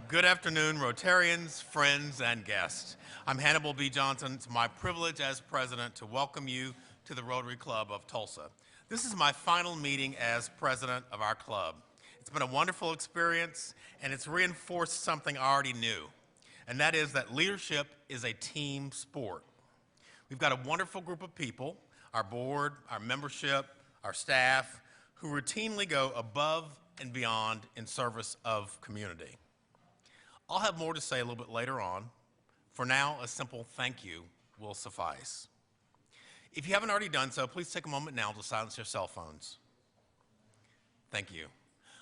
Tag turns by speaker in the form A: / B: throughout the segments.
A: Good afternoon, Rotarians, friends, and guests. I'm Hannibal B. Johnson. It's my privilege as president to welcome you to the Rotary Club of Tulsa. This is my final meeting as president of our club. It's been a wonderful experience, and it's reinforced something I already knew, and that is that leadership is a team sport. We've got a wonderful group of people, our board, our membership, our staff, who routinely go above and beyond in service of community. I'll have more to say a little bit later on. For now, a simple thank you will suffice. If you haven't already done so, please take a moment now to silence your cell phones. Thank you.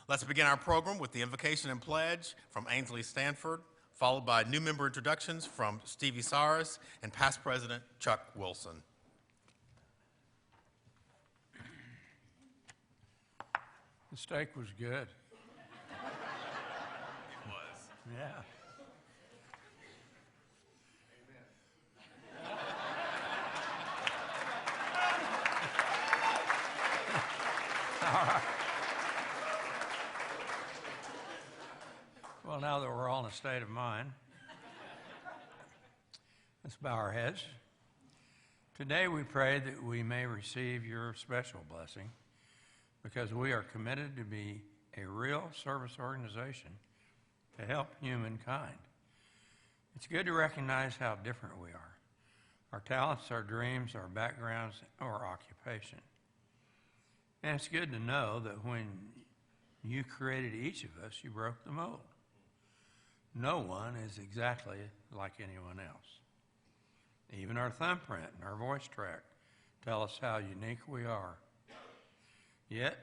A: Let's begin our program with the invocation and pledge from Ainsley Stanford, followed by new member introductions from Stevie Saras and past president Chuck Wilson.
B: The steak was good.
A: It was.
B: Yeah. All right. Well, now that we're all in a state of mind, let's bow our heads. Today we pray that we may receive your special blessing because we are committed to be a real service organization to help humankind. It's good to recognize how different we are, our talents, our dreams, our backgrounds, our occupation. And it's good to know that when you created each of us, you broke the mold. No one is exactly like anyone else. Even our thumbprint and our voice track tell us how unique we are. Yet,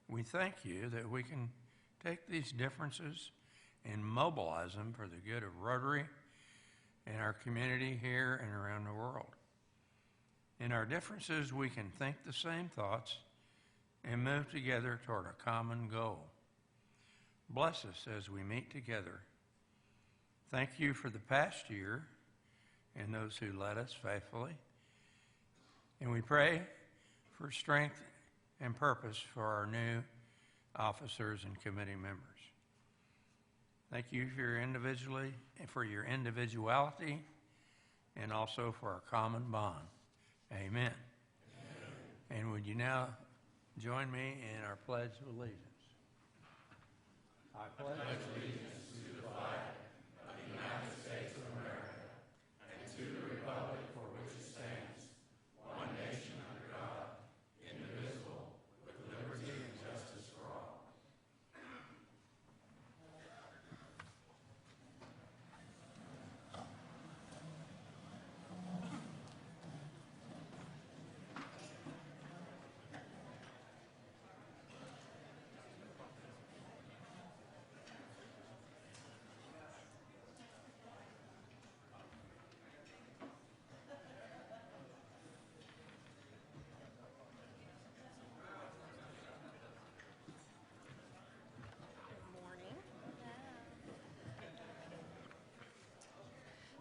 B: we thank you that we can take these differences and mobilize them for the good of Rotary and our community here and around the world. In our differences, we can think the same thoughts and move together toward a common goal. Bless us as we meet together. Thank you for the past year and those who led us faithfully. And we pray for strength and purpose for our new officers and committee members. Thank you for your individuality and also for our common bond. Amen. Amen. And would you now join me in our Pledge of Allegiance? I pledge allegiance to the flag of the United States of America and to the republic for which it stands, one nation under God, indivisible, with liberty and justice for all.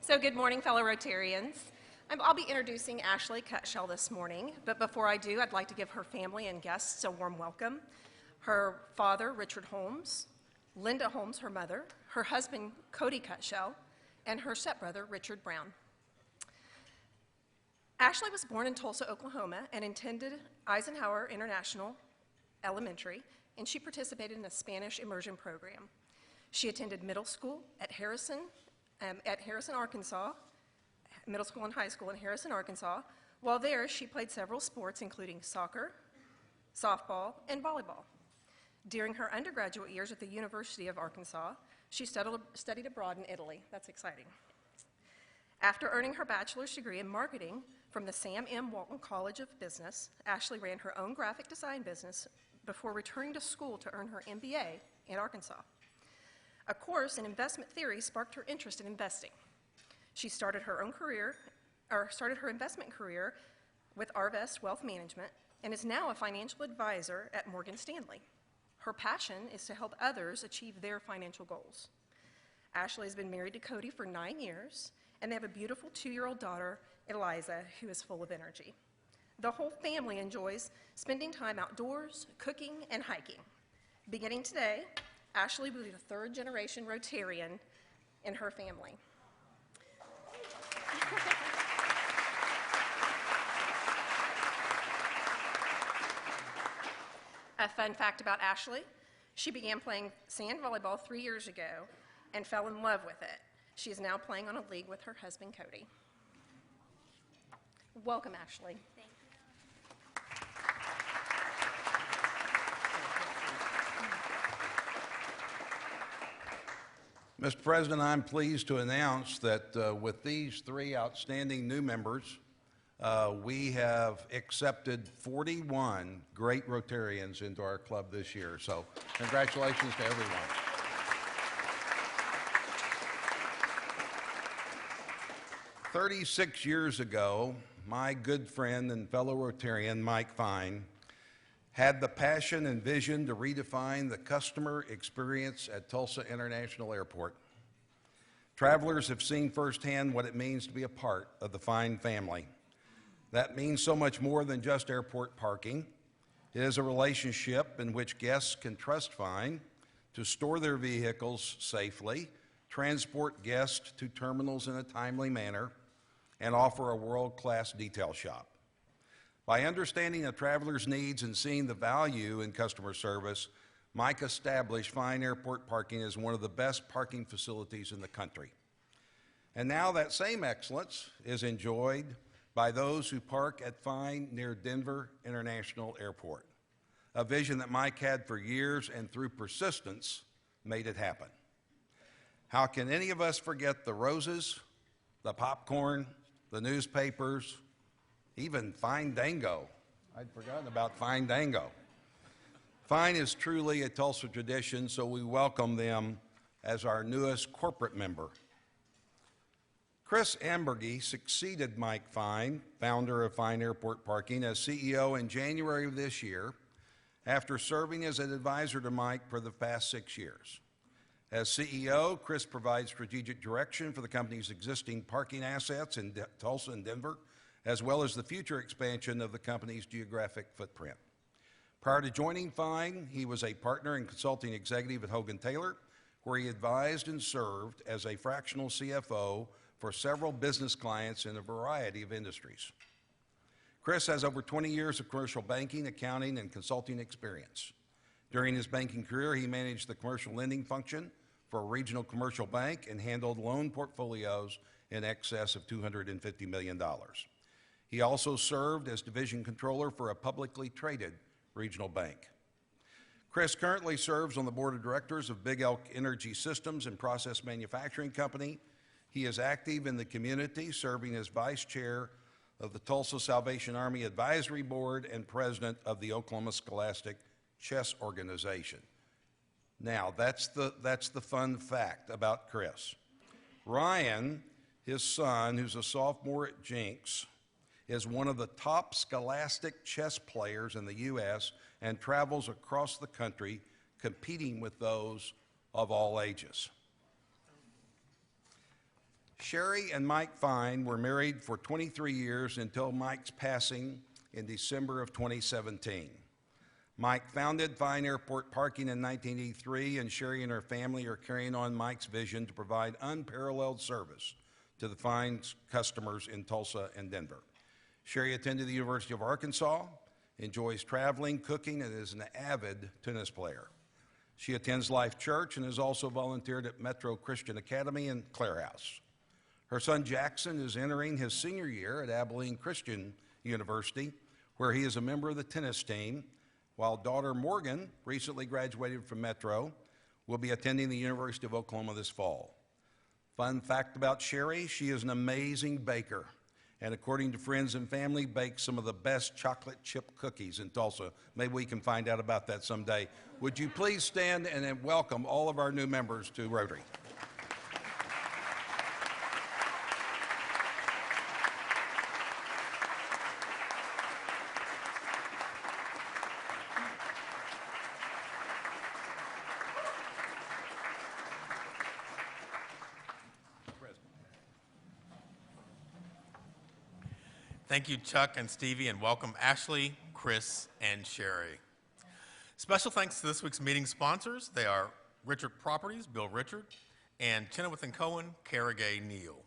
C: So good morning, fellow Rotarians. I'll be introducing Ashley Cutshell this morning, but before I do, I'd like to give her family and guests a warm welcome. Her father, Richard Holmes, Linda Holmes, her mother, her husband, Cody Cutshell, and her stepbrother, Richard Brown. Ashley was born in Tulsa, Oklahoma, and attended Eisenhower International Elementary, and she participated in a Spanish immersion program. She attended middle school at Harrison, Arkansas, middle school and high school in Harrison, Arkansas. While there, she played several sports, including soccer, softball, and volleyball. During her undergraduate years at the University of Arkansas, she studied abroad in Italy. That's exciting. After earning her bachelor's degree in marketing from the Sam M. Walton College of Business, Ashley ran her own graphic design business before returning to school to earn her MBA in Arkansas. A course in investment theory sparked her interest in investing. She started her investment career with Arvest Wealth Management and is now a financial advisor at Morgan Stanley. Her passion is to help others achieve their financial goals. Ashley has been married to Cody for 9 years, and they have a beautiful 2-year-old daughter, Eliza, who is full of energy. The whole family enjoys spending time outdoors, cooking, and hiking. Beginning today, Ashley will be the third-generation Rotarian in her family. A fun fact about Ashley, she began playing sand volleyball 3 years ago and fell in love with it. She is now playing on a league with her husband, Cody. Welcome, Ashley.
D: Thank you.
E: Mr. President, I'm pleased to announce that with these three outstanding new members, we have accepted 41 great Rotarians into our club this year. So congratulations to everyone. "36 years ago, my good friend and fellow Rotarian, Mike Fine, had the passion and vision to redefine the customer experience at Tulsa International Airport. Travelers have seen firsthand what it means to be a part of the Fine family. That means so much more than just airport parking. It is a relationship in which guests can trust Fine to store their vehicles safely, transport guests to terminals in a timely manner, and offer a world-class detail shop. By understanding a traveler's needs and seeing the value in customer service, Mike established Fine Airport Parking as one of the best parking facilities in the country. And now that same excellence is enjoyed by those who park at Fine near Denver International Airport, a vision that Mike had for years and through persistence made it happen. How can any of us forget the roses, the popcorn, the newspapers, even Fine Dango? I'd forgotten about Fine Dango. Fine is truly a Tulsa tradition, so we welcome them as our newest corporate member. Chris Ambergy succeeded Mike Fine, founder of Fine Airport Parking, as CEO in January of this year, after serving as an advisor to Mike for the past 6 years. As CEO, Chris provides strategic direction for the company's existing parking assets in Tulsa and Denver, as well as the future expansion of the company's geographic footprint. Prior to joining Fine, he was a partner and consulting executive at Hogan Taylor, where he advised and served as a fractional CFO for several business clients in a variety of industries. Chris has over 20 years of commercial banking, accounting, and consulting experience. During his banking career, he managed the commercial lending function for a regional commercial bank and handled loan portfolios in excess of $250 million. He also served as division controller for a publicly traded regional bank. Chris currently serves on the board of directors of Big Elk Energy Systems and Process Manufacturing Company. He is active in the community, serving as vice chair of the Tulsa Salvation Army Advisory Board and president of the Oklahoma Scholastic Chess Organization. Now, that's the fun fact about Chris. Ryan, his son, who's a sophomore at Jenks, is one of the top scholastic chess players in the U.S. and travels across the country competing with those of all ages. Sherry and Mike Fine were married for 23 years until Mike's passing in December of 2017. Mike founded Fine Airport Parking in 1983, and Sherry and her family are carrying on Mike's vision to provide unparalleled service to the Fine's customers in Tulsa and Denver. Sherry attended the University of Arkansas, enjoys traveling, cooking, and is an avid tennis player. She attends Life Church and has also volunteered at Metro Christian Academy and Clare House. Her son Jackson is entering his senior year at Abilene Christian University, where he is a member of the tennis team, while daughter Morgan, recently graduated from Metro, will be attending the University of Oklahoma this fall. Fun fact about Sherry, she is an amazing baker, and according to friends and family, bakes some of the best chocolate chip cookies in Tulsa. Maybe we can find out about that someday. Would you please stand and then welcome all of our new members to Rotary.
A: Thank you, Chuck and Stevie, and welcome Ashley, Chris, and Sherry. Special thanks to this week's meeting sponsors. They are Richard Properties, Bill Richard, and Chenoweth and Cohen, Carragay Neal.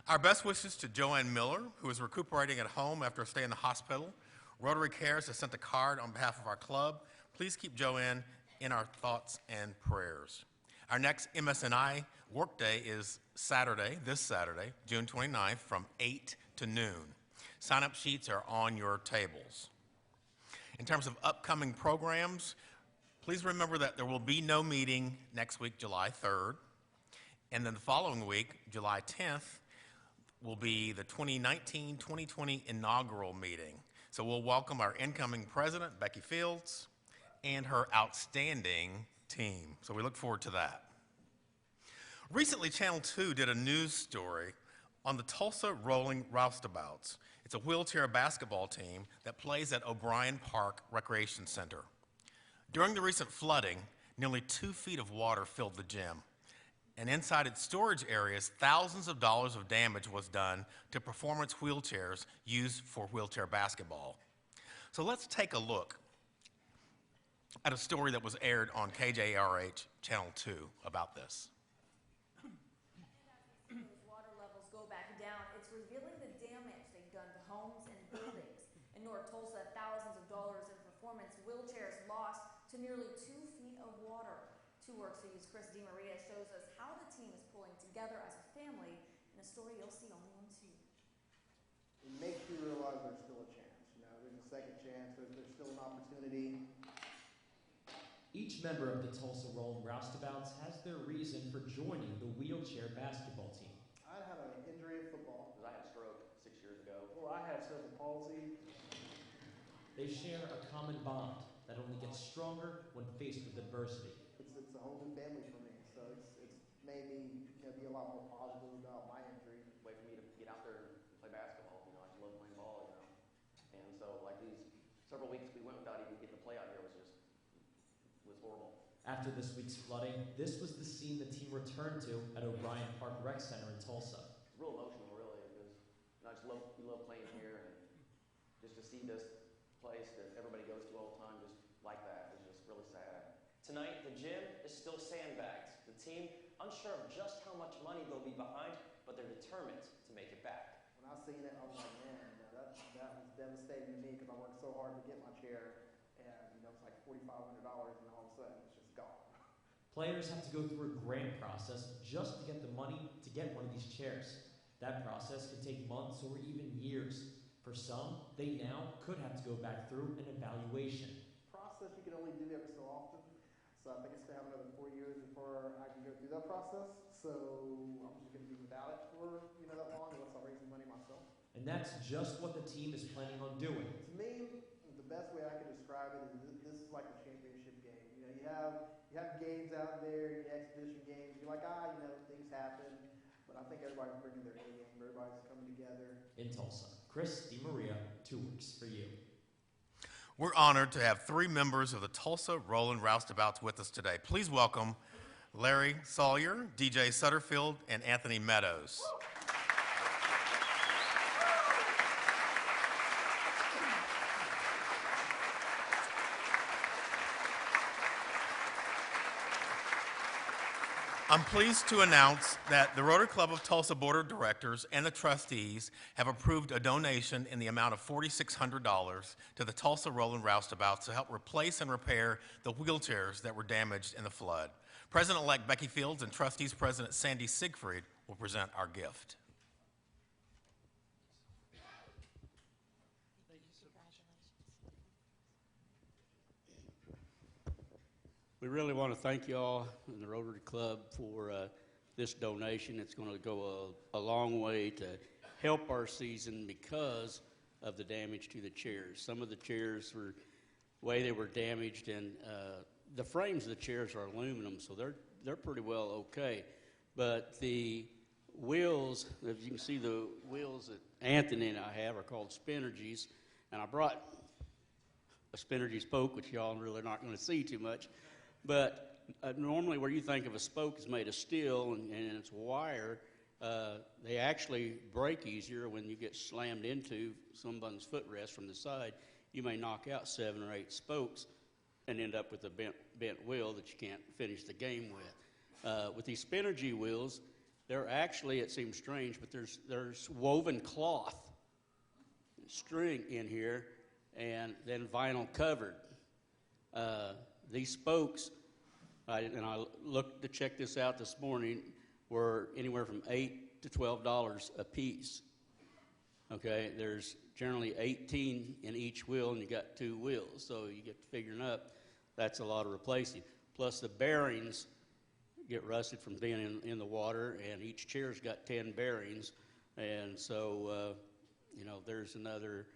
A: Our best wishes to Joanne Miller, who is recuperating at home after a stay in the hospital. Rotary Cares has sent a card on behalf of our club. Please keep Joanne in our thoughts and prayers. Our next MSNI workday is Saturday, this Saturday, June 29th, from 8 to noon. Sign-up sheets are on your tables. In terms of upcoming programs, please remember that there will be no meeting next week, July 3rd. And then the following week, July 10th, will be the 2019-2020 inaugural meeting. So we'll welcome our incoming president, Becky Fields, and her outstanding team. So we look forward to that. Recently, Channel 2 did a news story on the Tulsa Rolling Roustabouts. It's a wheelchair basketball team that plays at O'Brien Park Recreation Center. During the recent flooding, nearly 2 feet of water filled the gym. And inside its storage areas, thousands of dollars of damage was done to performance wheelchairs used for wheelchair basketball. So let's take a look at a story that was aired on KJRH Channel 2 about this.
D: As water levels go back down, it's revealing the damage they've done to homes and buildings. In North Tulsa, thousands of dollars in performance wheelchairs lost to nearly 2 feet of water. 2 Works For You's Chris DiMaria shows us how the team is pulling together as a family in a story you'll see only on 2.
F: It makes you realize there's still a chance. You know, there's a second chance. There's still an opportunity.
G: Each member of the Tulsa Rolling Roustabouts has their reason for joining the wheelchair basketball team.
F: I had an injury in football.
H: Because I had a stroke 6 years ago.
F: Well, I had cerebral palsy.
G: They share a common bond that only gets stronger when faced with adversity.
F: It's a whole new family for me. So it's made me be a lot more positive about my injury.
H: Way for me to get out there and play basketball. You know, I just love playing ball, you know. And so, like, these several weeks we went without even getting to play out here was horrible.
G: After this week's flooding, this was the scene the team returned to at O'Brien Park Rec Center in Tulsa.
H: It's real emotional, really, because you know, we love playing here, and just to see this place that everybody goes to all the time just like that is just really sad.
I: Tonight, the gym is still sandbagged. The team unsure of just how much money they'll be behind, but they're determined to make it back.
F: When I seen it, I was like, man, that was devastating to me because I worked so hard to get my chair, and it's like $4,500, and all of a sudden it's just gone.
G: Players have to go through a grant process just to get the money to get one of these chairs. That process could take months or even years. For some, they now could have to go back through an evaluation.
F: Process you can only do every so often. So I think it's going to have another 4 years before I can go through that process. So I'm just going to be without it for that long unless I raise the money myself.
G: And that's just what the team is planning on doing.
F: To me, the best way I can describe it is this is like a championship game. You have games out there, exhibition games. You're like, things happen. But I think everybody's bringing their A game. Everybody's coming together.
G: In Tulsa, Chris DiMaria, 2 Works For You.
A: We're honored to have 3 members of the Tulsa Rolling Roustabouts with us today. Please welcome Larry Sawyer, DJ Sutterfield, and Anthony Meadows. I'm pleased to announce that the Rotary Club of Tulsa Board of Directors and the trustees have approved a donation in the amount of $4,600 to the Tulsa Rolling Roustabouts to help replace and repair the wheelchairs that were damaged in the flood. President-elect Becky Fields and Trustees President Sandy Siegfried will present our gift.
J: We really want to thank you all in the Rotary Club for this donation. It's going to go a long way to help our season because of the damage to the chairs. Some of the chairs were way they were damaged, and the frames of the chairs are aluminum, so they're pretty well okay. But the wheels, as you can see, the wheels that Anthony and I have are called Spinergies, and I brought a Spinergy spoke, which y'all really not going to see too much. But normally where you think of a spoke is made of steel and it's wire, they actually break easier when you get slammed into someone's footrest from the side. You may knock out 7 or 8 spokes and end up with a bent bent wheel that you can't finish the game with. With these Spinergy wheels, they're actually, it seems strange, but there's woven cloth string in here and then vinyl covered. These spokes, and I looked to check this out this morning, were anywhere from $8 to $12 a piece. Okay, there's generally 18 in each wheel, and you got 2 wheels, so you get to figuring up, that's a lot of replacing. Plus the bearings get rusted from being in the water, and each chair's got 10 bearings, and so, you know, there's another,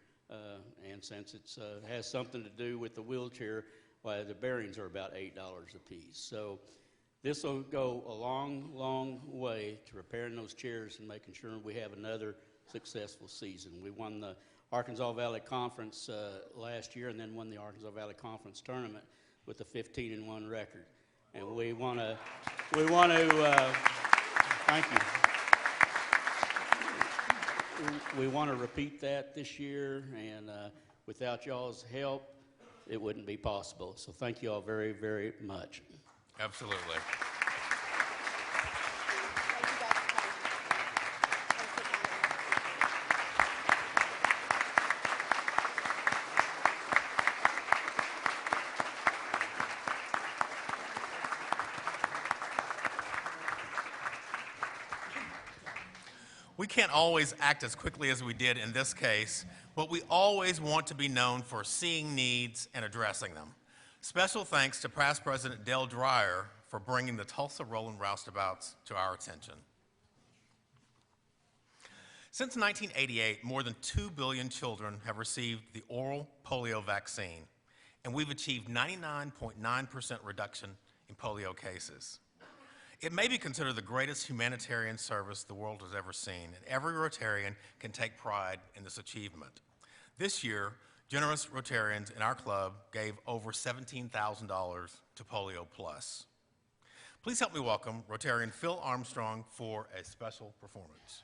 J: and since it has something to do with the wheelchair, why the bearings are about $8 a piece. So this will go a long, long way to repairing those chairs and making sure we have another successful season. We won the Arkansas Valley Conference last year, and then won the Arkansas Valley Conference tournament with a 15-1 record. And we want to thank you. We want to repeat that this year, and without y'all's help, it wouldn't be possible. So thank you all very, very much.
A: Absolutely. We can't always act as quickly as we did in this case, but we always want to be known for seeing needs and addressing them. Special thanks to past President Dale Dreyer for bringing the Tulsa Rolling Roustabouts to our attention. Since 1988, more than 2 billion children have received the oral polio vaccine, and we've achieved 99.9% reduction in polio cases. It may be considered the greatest humanitarian service the world has ever seen, and every Rotarian can take pride in this achievement. This year, generous Rotarians in our club gave over $17,000 to Polio Plus. Please help me welcome Rotarian Phil Armstrong for a special performance.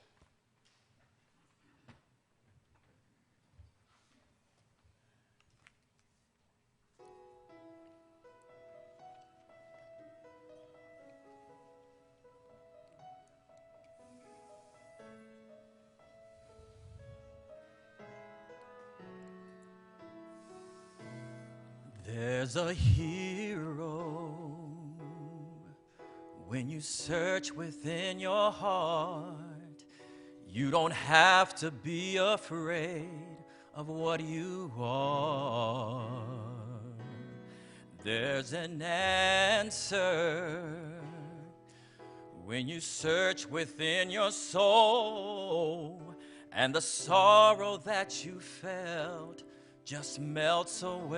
K: There's a hero when you search within your heart. You don't have to be afraid of what you are. There's an answer when you search within your soul, and the sorrow that you felt just melts away.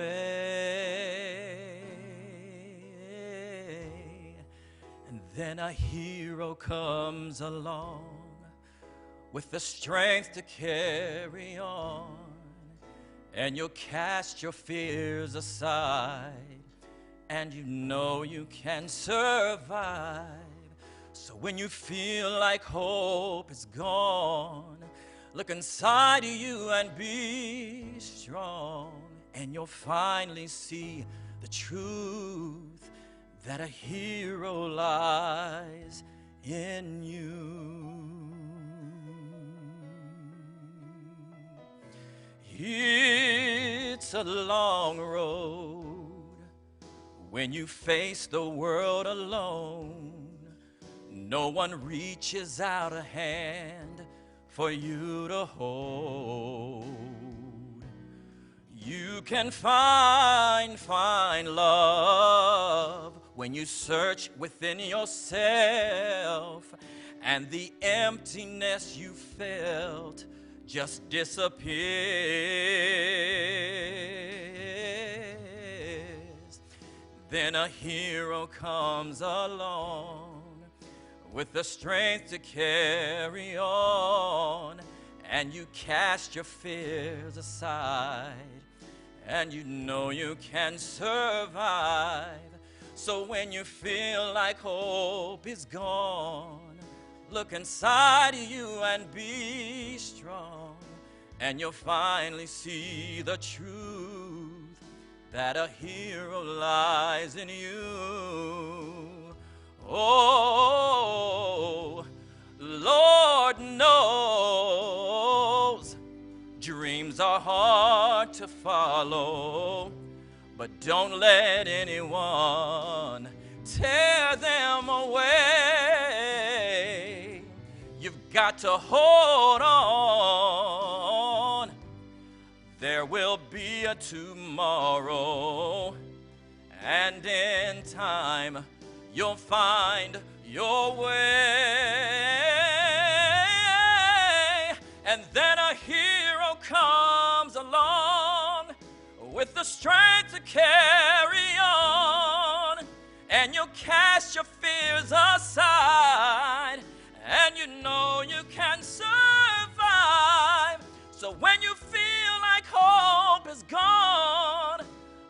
K: And then a hero comes along with the strength to carry on, and you'll cast your fears aside, and you know you can survive. So when you feel like hope is gone, look inside of you and be strong, and you'll finally see the truth that a hero lies in you. It's a long road when you face the world alone. No one reaches out a hand for you to hold. You can find love when you search within yourself, and the emptiness you felt just disappears. Then a hero comes along with the strength to carry on, and you cast your fears aside, and you know you can survive. So when you feel like hope is gone, look inside of you and be strong, and you'll finally see the truth that a hero lies in you. Oh, Lord knows dreams are hard to follow, but don't let anyone tear them away. You've got to hold on. There will be a tomorrow, and in time you'll find your way. And then a hero comes along with the strength to carry on, and you'll cast your fears aside, and you know you can survive. So when you feel like hope is gone,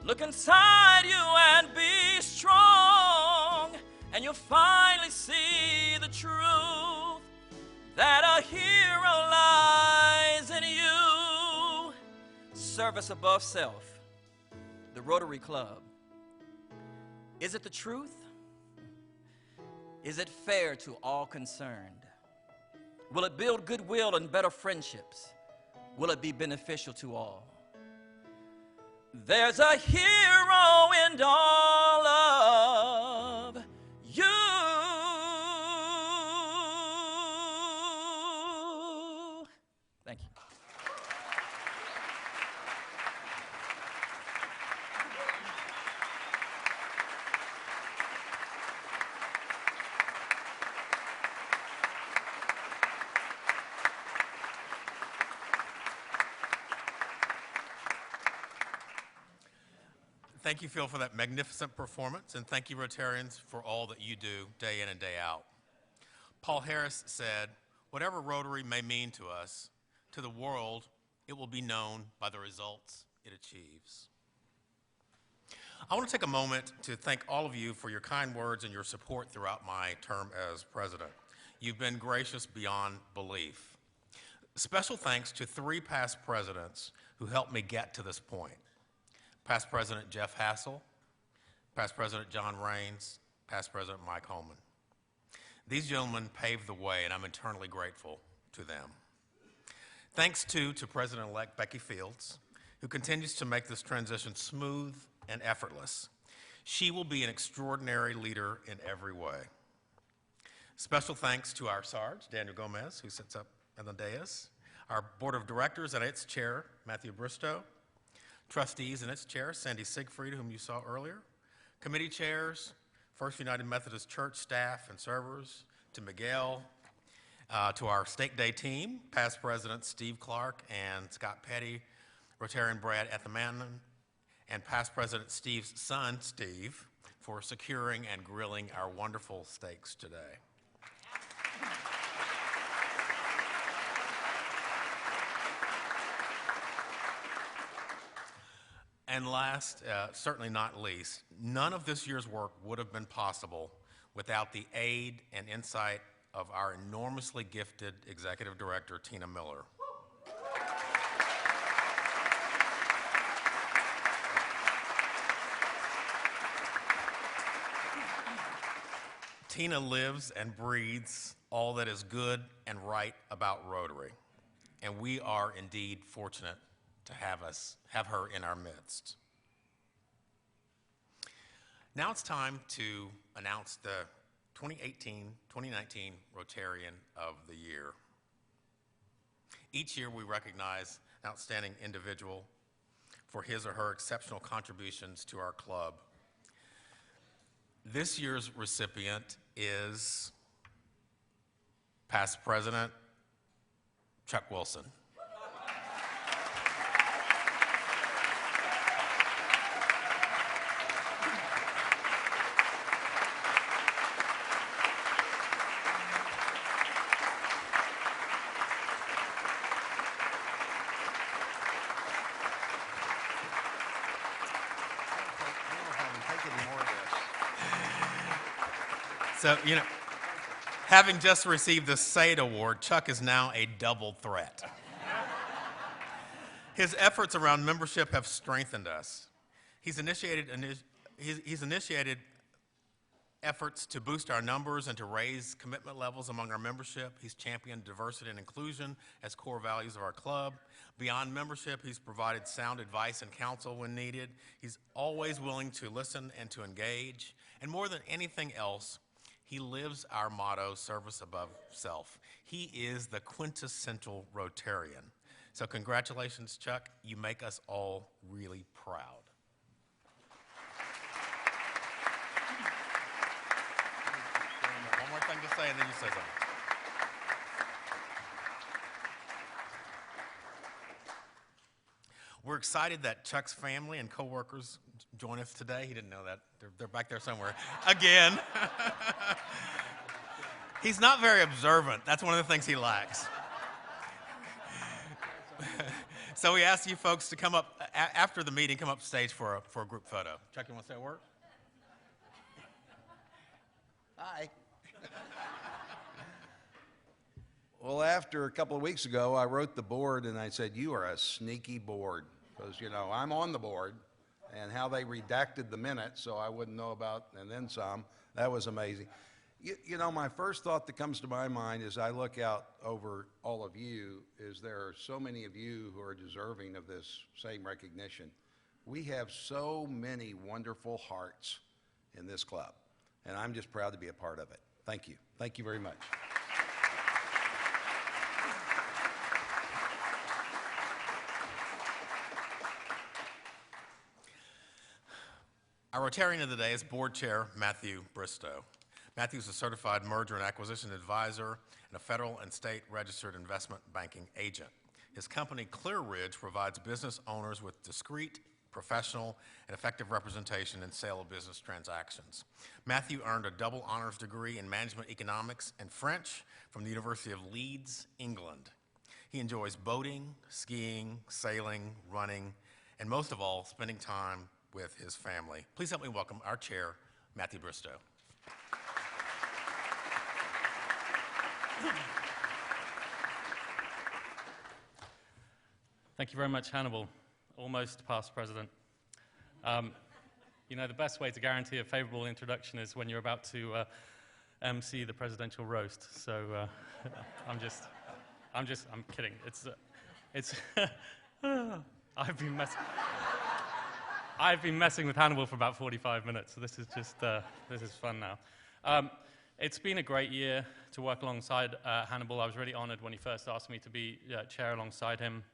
K: look inside you and be strong, and you'll finally see the truth that a hero lies in you. Service above self, the Rotary Club. Is it the truth? Is it fair to all concerned? Will it build goodwill and better friendships? Will it be beneficial to all? There's a hero in all of you. Thank you.
A: Thank you, Phil, for that magnificent performance, and thank you, Rotarians, for all that you do day in and day out. Paul Harris said, "Whatever Rotary may mean to us, to the world, it will be known by the results it achieves." I want to take a moment to thank all of you for your kind words and your support throughout my term as president. You've been gracious beyond belief. Special thanks to 3 past presidents who helped me get to this point. Past President Jeff Hassel, Past President John Raines, Past President Mike Holman. These gentlemen paved the way, and I'm eternally grateful to them. Thanks, too, to President-elect Becky Fields, who continues to make this transition smooth and effortless. She will be an extraordinary leader in every way. Special thanks to our Sarge, Daniel Gomez, who sits up on the dais, our Board of Directors and its chair, Matthew Bristow, trustees and its chair, Sandy Siegfried, whom you saw earlier, committee chairs, First United Methodist Church staff and servers, to Miguel, to our Stake Day team, past presidents Steve Clark and Scott Petty, Rotarian Brad Ethamanen, and past president Steve's son, Steve, for securing and grilling our wonderful steaks today. And last, certainly not least, none of this year's work would have been possible without the aid and insight of our enormously gifted Executive Director, Tina Miller. Tina lives and breathes all that is good and right about Rotary, and we are indeed fortunate to have her in our midst. Now it's time to announce the 2018-2019 Rotarian of the Year. Each year we recognize an outstanding individual for his or her exceptional contributions to our club. This year's recipient is past president Chuck Wilson. So, having just received the SAID Award, Chuck is now a double threat. His efforts around membership have strengthened us. He's initiated efforts to boost our numbers and to raise commitment levels among our membership. He's championed diversity and inclusion as core values of our club. Beyond membership, he's provided sound advice and counsel when needed. He's always willing to listen and to engage. And more than anything else, he lives our motto, service above self. He is the quintessential Rotarian. So congratulations, Chuck. You make us all really proud. One more thing to say, and then you say something. We're excited that Chuck's family and coworkers join us today. He didn't know that. They're back there somewhere. Again. He's not very observant. That's one of the things he lacks. So we asked you folks to come up, after the meeting, come up stage for a group photo. Chuck, you want to say a word?
E: Hi. Well, after a couple of weeks ago, I wrote the board and I said, you are a sneaky board. Because, you know, I'm on the board, and how they redacted the minutes so I wouldn't know about, and then some. That was amazing. You know, my first thought that comes to my mind as I look out over all of you is there are so many of you who are deserving of this same recognition. We have so many wonderful hearts in this club, and I'm just proud to be a part of it. Thank you. Thank you very much.
A: Our Rotarian of the day is Board Chair Matthew Bristow. Matthew is a certified merger and acquisition advisor and a federal and state registered investment banking agent. His company, Clear Ridge, provides business owners with discreet, professional, and effective representation in sale of business transactions. Matthew earned a double honors degree in management economics and French from the University of Leeds, England. He enjoys boating, skiing, sailing, running, and most of all, spending time with his family. Please help me welcome our chair, Matthew Bristow.
L: Thank you very much, Hannibal. Almost past president. You know, the best way to guarantee a favorable introduction is when you're about to MC the presidential roast. So I'm kidding. I've been messing with Hannibal for about 45 minutes, so this is fun now. It's been a great year to work alongside Hannibal. I was really honored when he first asked me to be chair alongside him.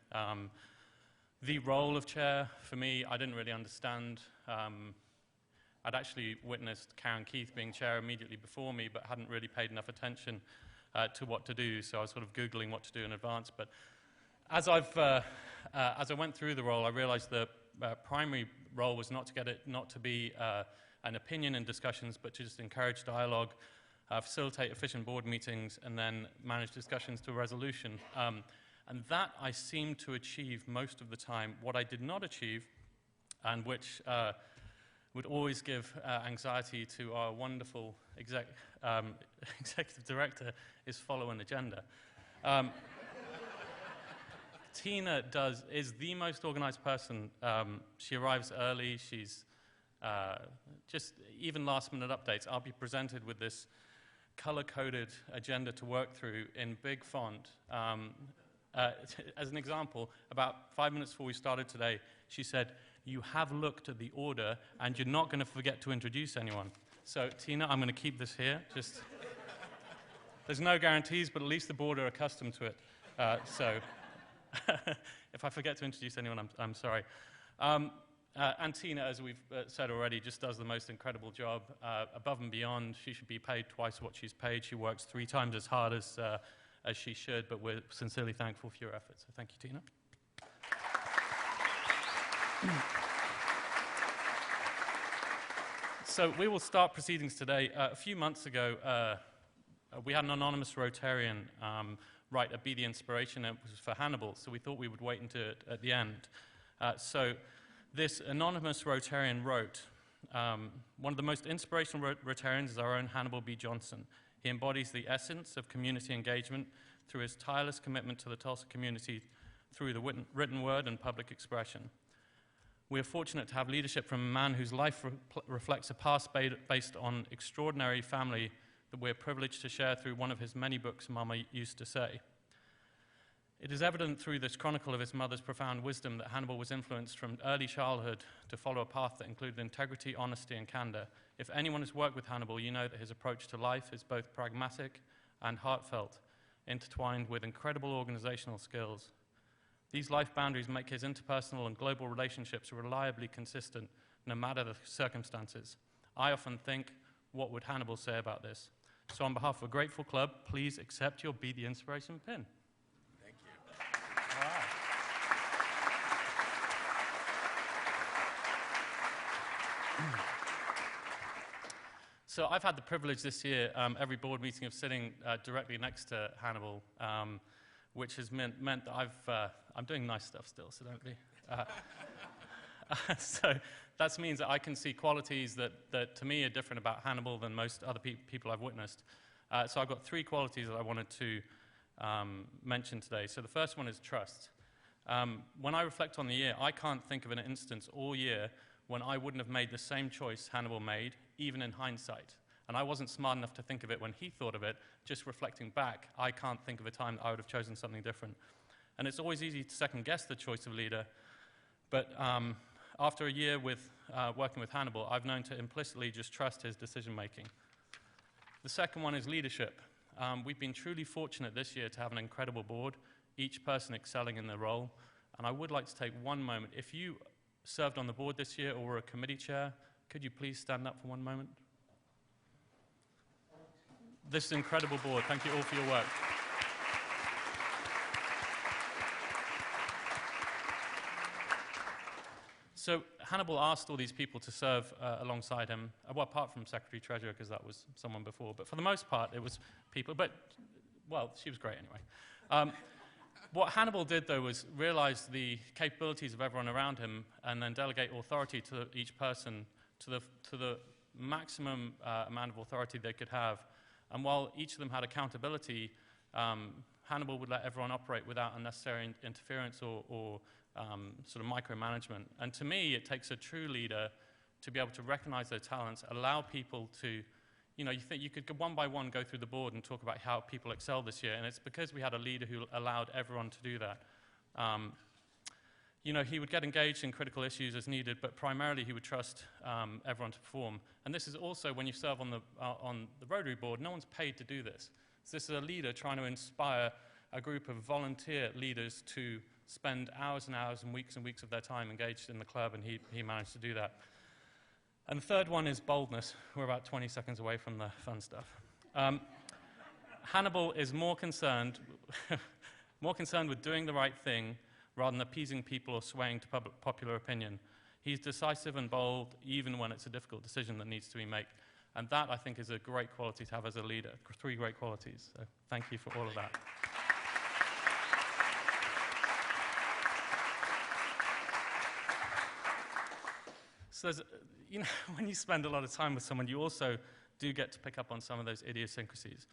L: The role of chair, for me, I didn't really understand. I'd actually witnessed Karen Keith being chair immediately before me, but hadn't really paid enough attention to what to do, so I was sort of Googling what to do in advance. But as I went through the role, I realized the primary role was not to be an opinion in discussions, but to just encourage dialogue, facilitate efficient board meetings, and then manage discussions to a resolution. And that I seemed to achieve most of the time. What I did not achieve, and which would always give anxiety to our wonderful executive director, is follow an agenda. Tina is the most organized person. She arrives early. She's just even last-minute updates. I'll be presented with this color-coded agenda to work through in big font. As an example, about 5 minutes before we started today, she said, "You have looked at the order, and you're not going to forget to introduce anyone." So, Tina, I'm going to keep this here. There's no guarantees, but at least the board are accustomed to it. So. If I forget to introduce anyone, I'm sorry. And Tina, as we've said already, just does the most incredible job. Above and beyond, she should be paid twice what she's paid. She works 3 times as hard as she should, but we're sincerely thankful for your efforts. So thank you, Tina. So we will start proceedings today. A few months ago, we had an anonymous Rotarian write a Be the Inspiration, and it was for Hannibal, so we thought we would wait until at the end. So this anonymous Rotarian wrote, one of the most inspirational Rotarians is our own Hannibal B. Johnson. He embodies the essence of community engagement through his tireless commitment to the Tulsa community through the written word and public expression. We are fortunate to have leadership from a man whose life reflects a past based on extraordinary family that we're privileged to share through one of his many books, Mama used to say. It is evident through this chronicle of his mother's profound wisdom that Hannibal was influenced from early childhood to follow a path that included integrity, honesty, and candor. If anyone has worked with Hannibal, you know that his approach to life is both pragmatic and heartfelt, intertwined with incredible organizational skills. These life boundaries make his interpersonal and global relationships reliably consistent, no matter the circumstances. I often think, what would Hannibal say about this? So on behalf of a grateful club, please accept your Be the Inspiration pin.
A: Thank you.
L: All right. So I've had the privilege this year, every board meeting, of sitting directly next to Hannibal, which has meant that I'm doing nice stuff still, so don't be. So that means that I can see qualities that to me are different about Hannibal than most other people I've witnessed. So I've got 3 qualities that I wanted to mention today. So the first one is trust. When I reflect on the year, I can't think of an instance all year when I wouldn't have made the same choice Hannibal made, even in hindsight. And I wasn't smart enough to think of it when he thought of it. Just reflecting back, I can't think of a time that I would have chosen something different. And it's always easy to second-guess the choice of leader, but after a year with working with Hannibal, I've known to implicitly just trust his decision-making. The second one is leadership. We've been truly fortunate this year to have an incredible board, each person excelling in their role. And I would like to take one moment. If you served on the board this year or were a committee chair, could you please stand up for one moment? This is an incredible board. Thank you all for your work. So Hannibal asked all these people to serve alongside him, well, apart from Secretary Treasurer, because that was someone before, but for the most part, it was people, but, well, she was great anyway. What Hannibal did, though, was realize the capabilities of everyone around him and then delegate authority to each person to the maximum amount of authority they could have. And while each of them had accountability, Hannibal would let everyone operate without unnecessary interference or sort of micromanagement. And to me, it takes a true leader to be able to recognize their talents, allow people to, you could one by one go through the board and talk about how people excelled this year, and it's because we had a leader who allowed everyone to do that. He would get engaged in critical issues as needed, but primarily he would trust everyone to perform. And this is also when you serve on the Rotary Board, no one's paid to do this. So this is a leader trying to inspire a group of volunteer leaders to spend hours and hours and weeks of their time engaged in the club, and he managed to do that. And the third one is boldness. We're about 20 seconds away from the fun stuff. Hannibal is more concerned with doing the right thing rather than appeasing people or swaying to popular opinion. He's decisive and bold, even when it's a difficult decision that needs to be made. And that, I think, is a great quality to have as a leader. 3 great qualities. So thank you for all of that. So when you spend a lot of time with someone, you also do get to pick up on some of those idiosyncrasies.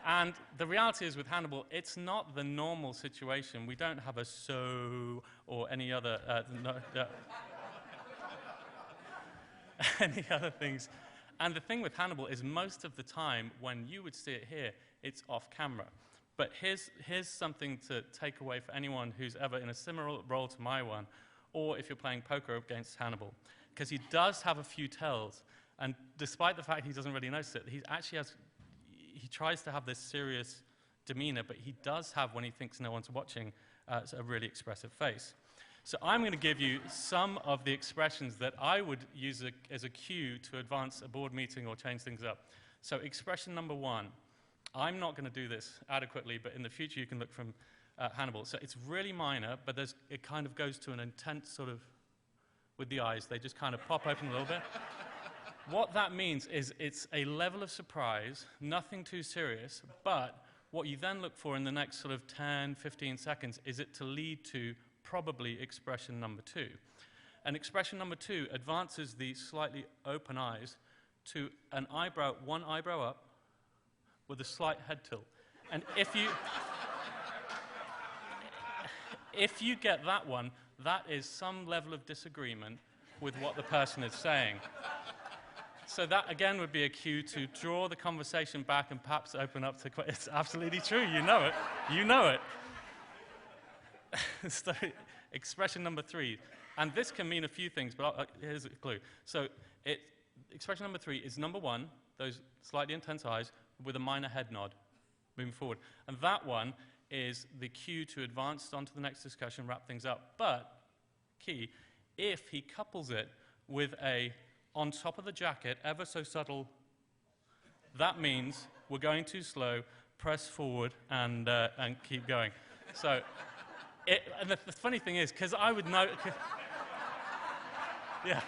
L: And the reality is with Hannibal, it's not the normal situation. We don't have a so or any other any other things. And the thing with Hannibal is most of the time when you would see it here, it's off camera. But here's something to take away for anyone who's ever in a similar role to my one, or if you're playing poker against Hannibal, because he does have a few tells, and despite the fact he doesn't really notice it, he tries to have this serious demeanor, but he does have, when he thinks no one's watching, a really expressive face. So I'm going to give you some of the expressions that I would use as a cue to advance a board meeting or change things up. So expression number 1, I'm not going to do this adequately, but in the future you can look from Hannibal. So it's really minor, but it kind of goes to an intense sort of, with the eyes, they just kind of pop open a little bit. What that means is it's a level of surprise, nothing too serious, but what you then look for in the next sort of 10, 15 seconds is it to lead to probably expression number 2. And expression number 2 advances the slightly open eyes to one eyebrow up with a slight head tilt. And if you get that one, that is some level of disagreement with what the person is saying. So that, again, would be a cue to draw the conversation back and perhaps open up to... It's absolutely true. You know it. You know it. So, expression number 3. And this can mean a few things, but here's a clue. So expression number 3 is number 1, those slightly intense eyes, with a minor head nod, moving forward. And that one is the cue to advance on to the next discussion, wrap things up. But, key, if he couples it with a on top of the jacket, ever so subtle, that means we're going too slow, press forward, and keep going. So, and the funny thing is, because I would know, yeah,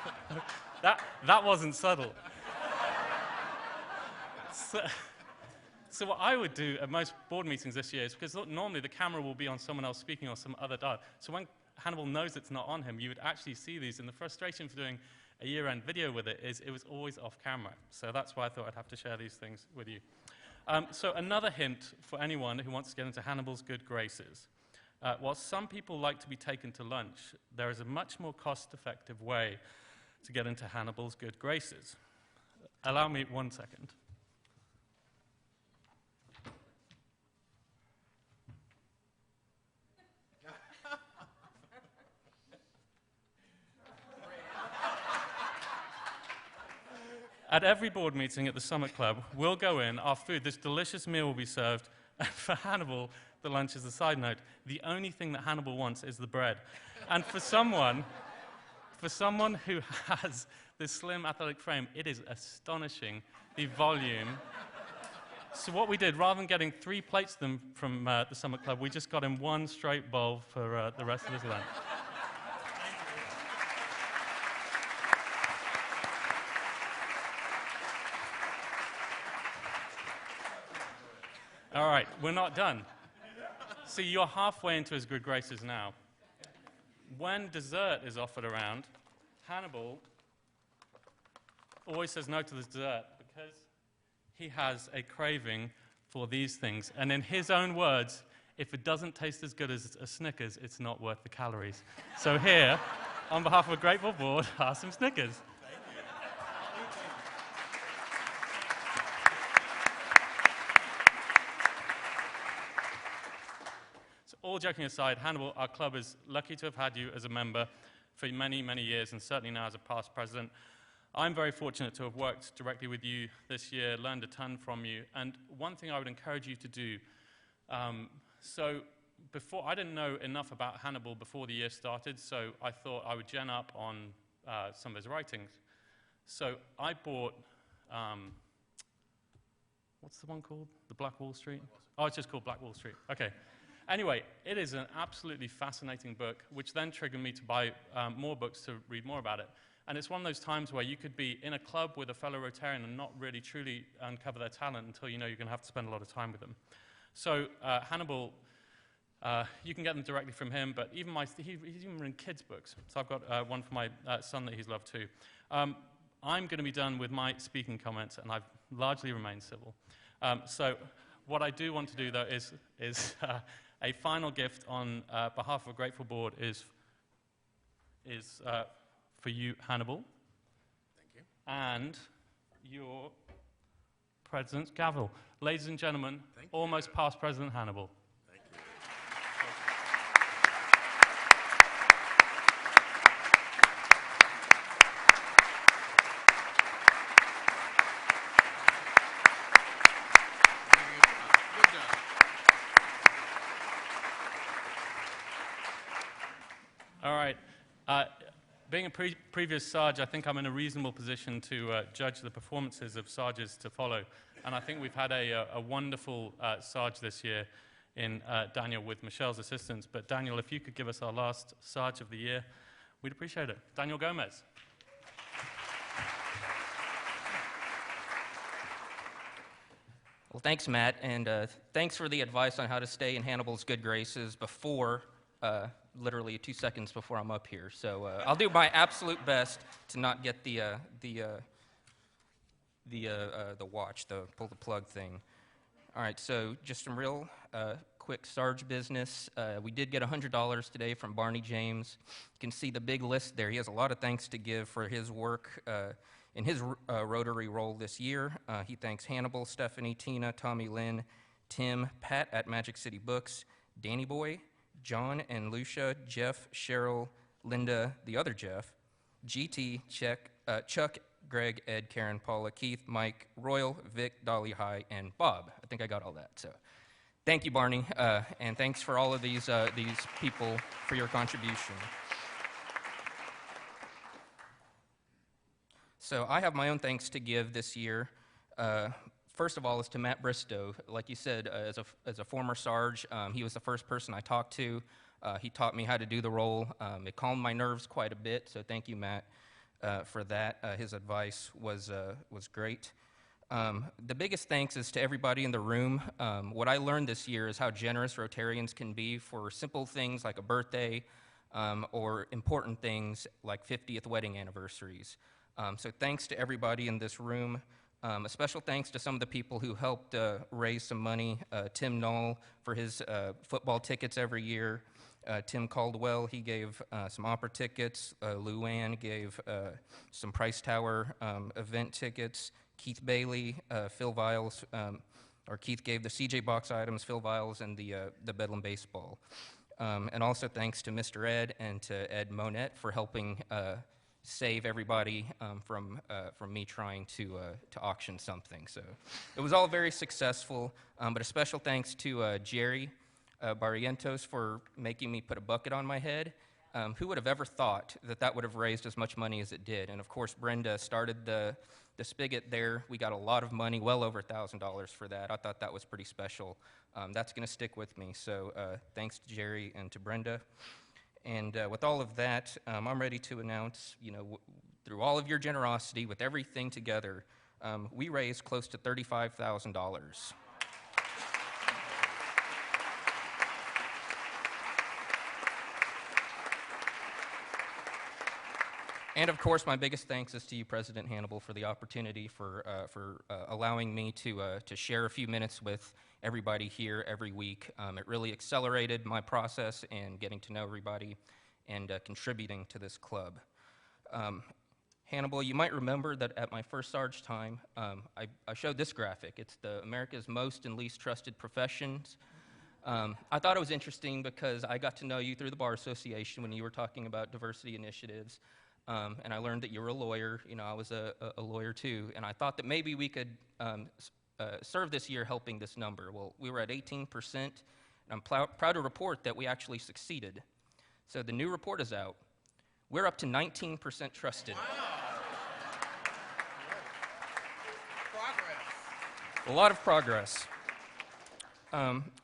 L: that wasn't subtle. So what I would do at most board meetings this year is, because normally the camera will be on someone else speaking or some other dial, so when Hannibal knows it's not on him, you would actually see these, and the frustration for doing a year-end video with it is it was always off camera. So that's why I thought I'd have to share these things with you. So another hint for anyone who wants to get into Hannibal's good graces. While some people like to be taken to lunch, there is a much more cost-effective way to get into Hannibal's good graces. Allow me 1 second. At every board meeting at the Summit Club, we'll go in, our food, this delicious meal will be served, and for Hannibal, the lunch is a side note. The only thing that Hannibal wants is the bread. And for someone who has this slim athletic frame, it is astonishing, the volume. So what we did, rather than getting 3 plates of them from the Summit Club, we just got him 1 straight bowl for the rest of his lunch. All right, we're not done. So you're halfway into his good graces now. When dessert is offered around, Hannibal always says no to this dessert because he has a craving for these things. And in his own words, if it doesn't taste as good as a Snickers, it's not worth the calories. So here, on behalf of a grateful board, are some Snickers. All joking aside, Hannibal, our club is lucky to have had you as a member for many, many years, and certainly now as a past president. I'm very fortunate to have worked directly with you this year, learned a ton from you, and one thing I would encourage you to do, I didn't know enough about Hannibal before the year started, so I thought I would gen up on some of his writings. So I bought, what's the one called? The Black Wall Street? Oh, it's just called Black Wall Street. Okay. Anyway, it is an absolutely fascinating book, which then triggered me to buy more books to read more about it. And it's one of those times where you could be in a club with a fellow Rotarian and not really truly uncover their talent until you know you're going to have to spend a lot of time with them. So Hannibal, you can get them directly from him, but even he's even written kids' books. So I've got one for my son that he's loved too. I'm going to be done with my speaking comments, and I've largely remained civil. So what I do want to do, though, is a final gift on behalf of a grateful board is for you, Hannibal.
A: Thank you.
L: And your President's gavel. Ladies and gentlemen, almost past President Hannibal.
A: Thank you. Good job.
L: All right. Being a previous Sarge, I think I'm in a reasonable position to judge the performances of Sarges to follow. And I think we've had a wonderful Sarge this year in Daniel with Michelle's assistance. But Daniel, if you could give us our last Sarge of the year, we'd appreciate it. Daniel Gomez.
M: Well, thanks, Matt, and thanks for the advice on how to stay in Hannibal's good graces before, literally 2 seconds before I'm up here. So I'll do my absolute best to not get the watch, the pull the plug thing. All right, so just some real quick quick Sarge business. We did get $100 today from Barney James. You can see the big list there. He has a lot of thanks to give for his work in his Rotary role this year. He thanks Hannibal, Stephanie, Tina, Tommy Lynn, Tim, Pat at Magic City Books, Danny Boy, John and Lucia, Jeff, Cheryl, Linda, the other Jeff, GT, Chuck, Greg, Ed, Karen, Paula, Keith, Mike, Royal, Vic, Dolly, High, and Bob. I think I got all that. So, thank you, Barney, and thanks for all of these people for your contribution. So, I have my own thanks to give this year. First of all, is to Matt Bristow. Like you said, as a former Sarge, he was the first person I talked to. He taught me how to do the role. It calmed my nerves quite a bit, so thank you, Matt, for that. His advice was great. The biggest thanks is to everybody in the room. What I learned this year is how generous Rotarians can be for simple things like a birthday or important things like 50th wedding anniversaries. So thanks to everybody in this room. A special thanks to some of the people who helped raise some money. Tim Knoll for his football tickets every year. Tim Caldwell, he gave some opera tickets. Luann gave some Price Tower event tickets. Keith Bailey, Phil Viles, or Keith gave the CJ box items, Phil Viles, and the Bedlam baseball. And also thanks to Mr. Ed and to Ed Monette for helping save everybody from me trying to auction something. So it was all very successful, but a special thanks to Jerry Barrientos for making me put a bucket on my head. Who would have ever thought that that would have raised as much money as it did? And of course, Brenda started the spigot there. We got a lot of money, well over $1,000 for that. I thought that was pretty special. That's going to stick with me. So thanks to Jerry and to Brenda. And with all of that, I'm ready to announce, through all of your generosity, with everything together, we raised close to $35,000. And of course, my biggest thanks is to you, President Hannibal, for the opportunity for allowing me to share a few minutes with everybody here every week. It really accelerated my process in getting to know everybody and contributing to this club. Hannibal, you might remember that at my first Sarge time, I showed this graphic. It's the America's Most and Least Trusted Professions. I thought it was interesting because I got to know you through the Bar Association when you were talking about diversity initiatives. And I learned that you were a lawyer. I was a lawyer too. And I thought that maybe we could serve this year helping this number. Well, we were at 18%. And I'm proud to report that we actually succeeded. So the new report is out. We're up to 19% trusted.
A: Wow. Progress.
M: A lot of progress.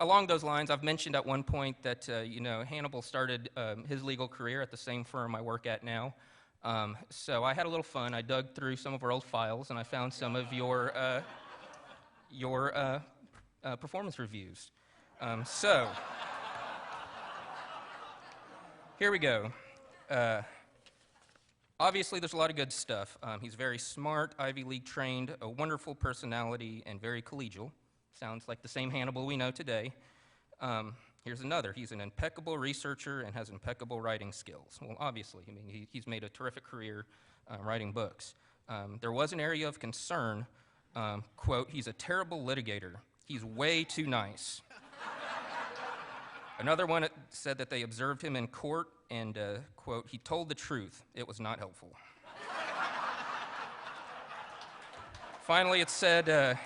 M: Along those lines, I've mentioned at one point that, Hannibal started his legal career at the same firm I work at now. So I had a little fun. I dug through some of our old files, and I found some of your performance reviews. So here we go. Obviously, there's a lot of good stuff. He's very smart, Ivy League trained, a wonderful personality, and very collegial. Sounds like the same Hannibal we know today. Here's another. He's an impeccable researcher and has impeccable writing skills. Well, obviously, he's made a terrific career writing books. There was an area of concern, quote, he's a terrible litigator. He's way too nice. Another one said that they observed him in court and, quote, he told the truth. It was not helpful. Finally, it said,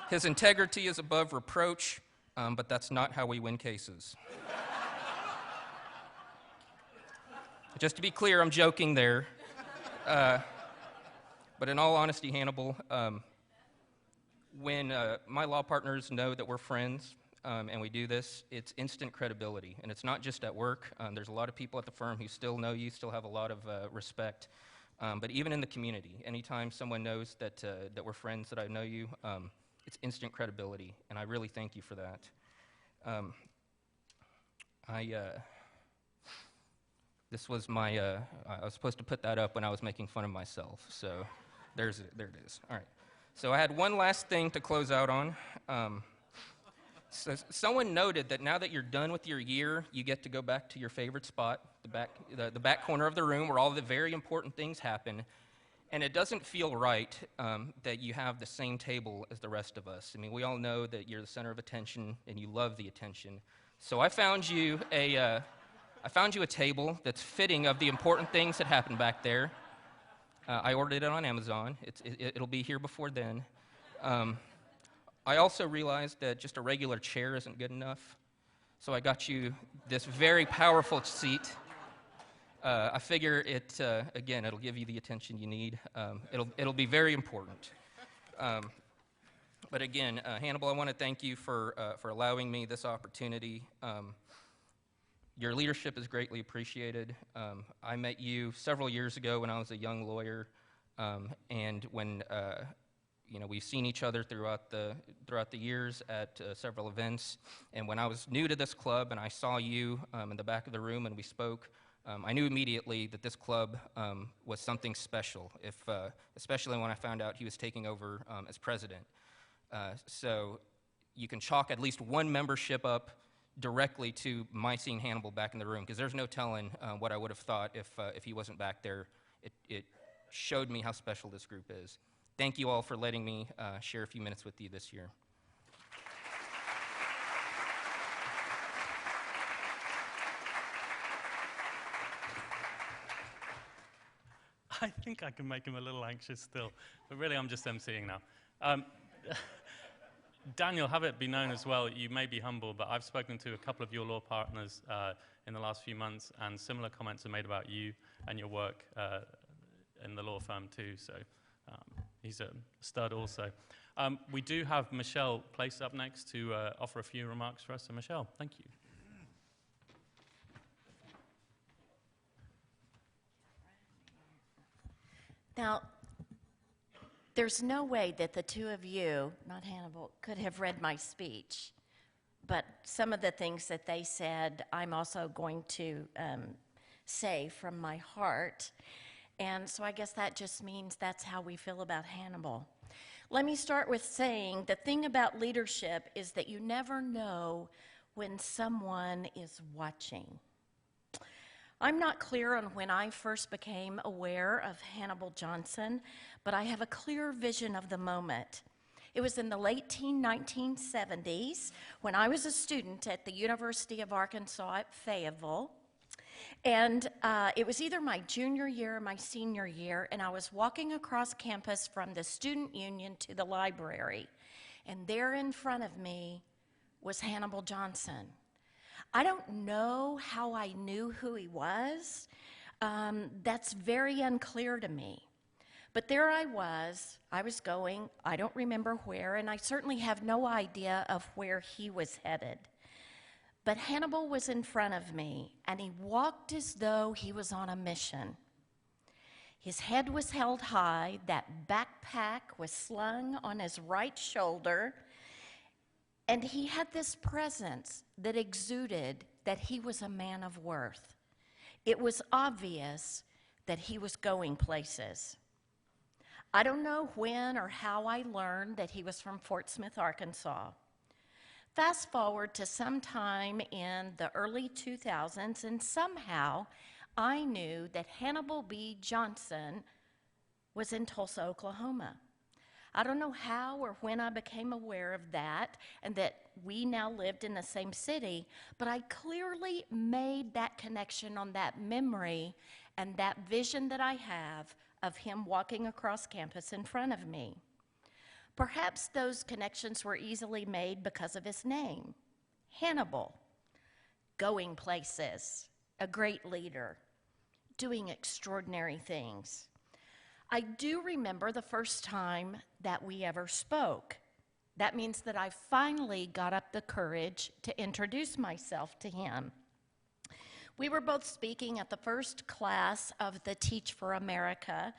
M: his integrity is above reproach, but that's not how we win cases. Just to be clear, I'm joking there. But in all honesty, Hannibal, when my law partners know that we're friends and we do this, it's instant credibility. And it's not just at work. There's a lot of people at the firm who still know you, still have a lot of respect. But even in the community, anytime someone knows that we're friends, that I know you, it's instant credibility, and I really thank you for that. This was my, I was supposed to put that up when I was making fun of myself, so there it is. All right, so I had one last thing to close out on. So someone noted that now that you're done with your year, you get to go back to your favorite spot, the back corner of the room where all the very important things happen. And it doesn't feel right that you have the same table as the rest of us. I mean, we all know that you're the center of attention and you love the attention. So I found you a table that's fitting of the important things that happen back there. I ordered it on Amazon. It'll be here before then. I also realized that just a regular chair isn't good enough, so I got you this very powerful seat. I figure again, it'll give you the attention you need. It'll be very important. But again, Hannibal, I want to thank you for allowing me this opportunity. Your leadership is greatly appreciated. I met you several years ago when I was a young lawyer, and when we've seen each other throughout the years at several events. And when I was new to this club and I saw you in the back of the room and we spoke, I knew immediately that this club was something special, especially when I found out he was taking over as president. So you can chalk at least one membership up directly to my seeing Hannibal back in the room, because there's no telling what I would have thought if he wasn't back there. It showed me how special this group is. Thank you all for letting me share a few minutes with you this year.
L: I think I can make him a little anxious still, but really I'm just emceeing now. Daniel, have it be known as well, you may be humble, but I've spoken to a couple of your law partners in the last few months, and similar comments are made about you and your work in the law firm too, so he's a stud also. We do have Michelle placed up next to offer a few remarks for us, so Michelle, thank you.
N: Now, there's no way that the two of you, not Hannibal, could have read my speech. But some of the things that they said, I'm also going to say from my heart. And so I guess that just means that's how we feel about Hannibal. Let me start with saying the thing about leadership is that you never know when someone is watching. I'm not clear on when I first became aware of Hannibal Johnson, but I have a clear vision of the moment. It was in the late 1970s when I was a student at the University of Arkansas at Fayetteville. And it was either my junior year or my senior year, and I was walking across campus from the student union to the library. And there in front of me was Hannibal Johnson. I don't know how I knew who he was. That's very unclear to me. But there I was going, I don't remember where, and I certainly have no idea of where he was headed. But Hannibal was in front of me, and he walked as though he was on a mission. His head was held high, that backpack was slung on his right shoulder, and he had this presence that exuded that he was a man of worth. It was obvious that he was going places. I don't know when or how I learned that he was from Fort Smith, Arkansas. Fast forward to sometime in the early 2000s, and somehow I knew that Hannibal B. Johnson was in Tulsa, Oklahoma. I don't know how or when I became aware of that and that we now lived in the same city, but I clearly made that connection on that memory and that vision that I have of him walking across campus in front of me. Perhaps those connections were easily made because of his name, Hannibal, going places, a great leader, doing extraordinary things. I do remember the first time that we ever spoke. That means that I finally got up the courage to introduce myself to him. We were both speaking at the first class of the Teach for America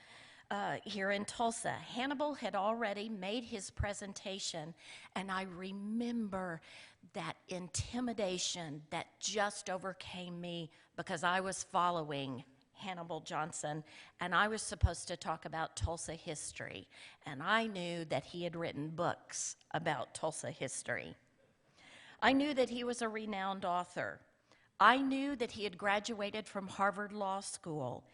N: here in Tulsa. Hannibal had already made his presentation, and I remember that intimidation that just overcame me because I was following Hannibal Johnson, and I was supposed to talk about Tulsa history, and I knew that he had written books about Tulsa history. I knew that he was a renowned author. I knew that he had graduated from Harvard Law School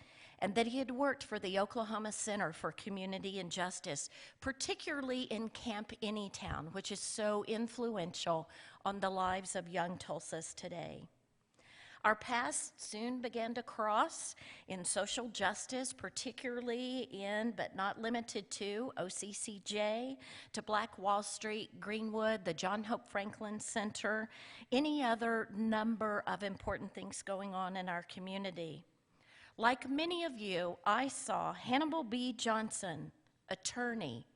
N: and that he had worked for the Oklahoma Center for Community and Justice, particularly in Camp Anytown, which is so influential on the lives of young Tulsas today. Our paths soon began to cross in social justice, particularly in, but not limited to, OCCJ, to Black Wall Street, Greenwood, the John Hope Franklin Center, any other number of important things going on in our community. Like many of you, I saw Hannibal B. Johnson, attorney,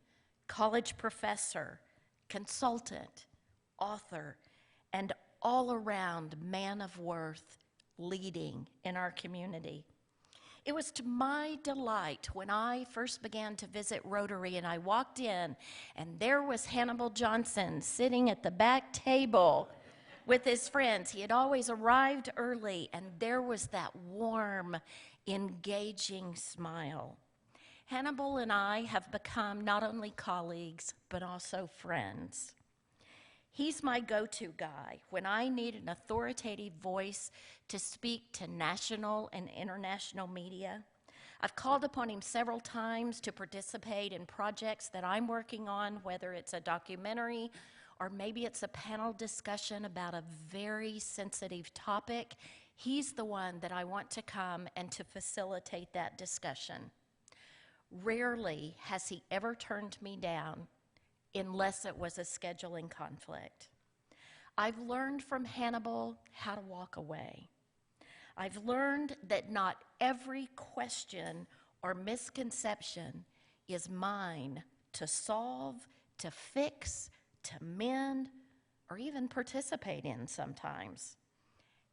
N: college professor, consultant, author, and all-around man of worth leading in our community. It was to my delight when I first began to visit Rotary and I walked in and there was Hannibal Johnson sitting at the back table with his friends. He had always arrived early and there was that warm, engaging smile. Hannibal and I have become not only colleagues, but also friends. He's my go-to guy when I need an authoritative voice to speak to national and international media. I've called upon him several times to participate in projects that I'm working on, whether it's a documentary or maybe it's a panel discussion about a very sensitive topic. He's the one that I want to come and to facilitate that discussion. Rarely has he ever turned me down unless it was a scheduling conflict. I've learned from Hannibal how to walk away. I've learned that not every question or misconception is mine to solve, to fix, to mend, or even participate in sometimes.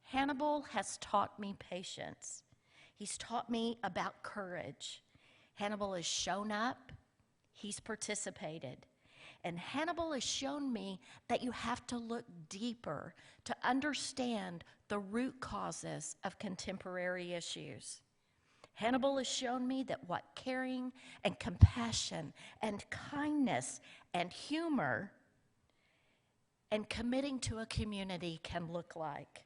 N: Hannibal has taught me patience. He's taught me about courage. Hannibal has shown up, he's participated. And Hannibal has shown me that you have to look deeper to understand the root causes of contemporary issues. Hannibal has shown me that what caring and compassion and kindness and humor and committing to a community can look like.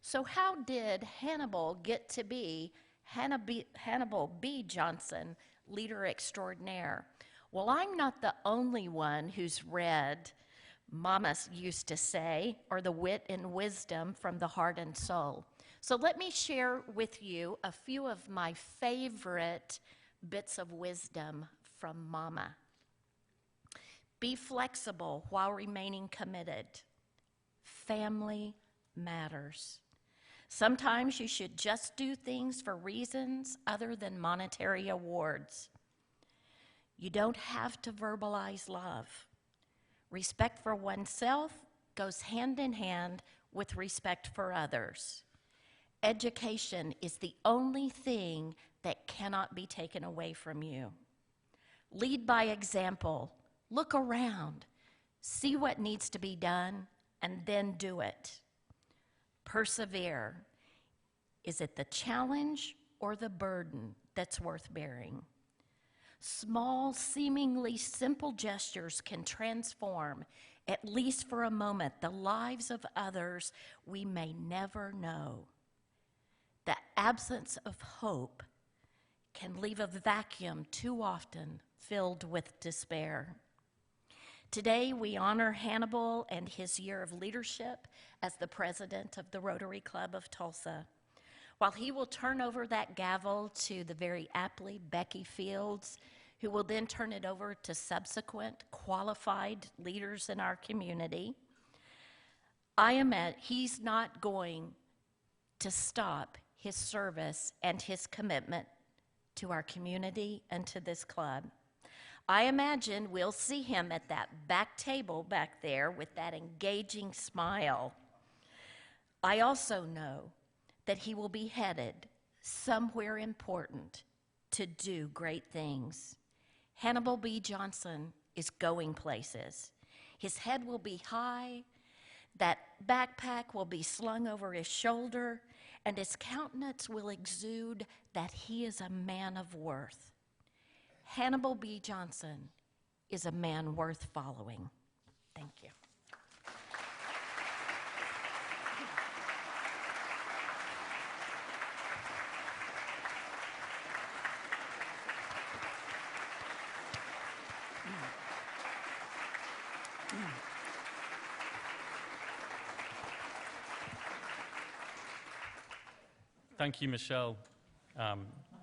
N: So how did Hannibal get to be Hannibal B. Johnson, leader extraordinaire? Well, I'm not the only one who's read Mama used to say, or the wit and wisdom from the heart and soul. So let me share with you a few of my favorite bits of wisdom from Mama. Be flexible while remaining committed. Family matters. Sometimes you should just do things for reasons other than monetary awards. You don't have to verbalize love. Respect for oneself goes hand in hand with respect for others. Education is the only thing that cannot be taken away from you. Lead by example. Look around. See what needs to be done, and then do it. Persevere. Is it the challenge or the burden that's worth bearing? Small, seemingly simple gestures can transform, at least for a moment, the lives of others we may never know. The absence of hope can leave a vacuum too often filled with despair. Today, we honor Hannibal and his year of leadership as the president of the Rotary Club of Tulsa. While he will turn over that gavel to the very aptly Becky Fields, who will then turn it over to subsequent qualified leaders in our community, he's not going to stop his service and his commitment to our community and to this club. I imagine we'll see him at that back table back there with that engaging smile. I also know that he will be headed somewhere important to do great things. Hannibal B. Johnson is going places. His head will be high, that backpack will be slung over his shoulder, and his countenance will exude that he is a man of worth. Hannibal B. Johnson is a man worth following. Thank you.
L: Thank you, Michelle.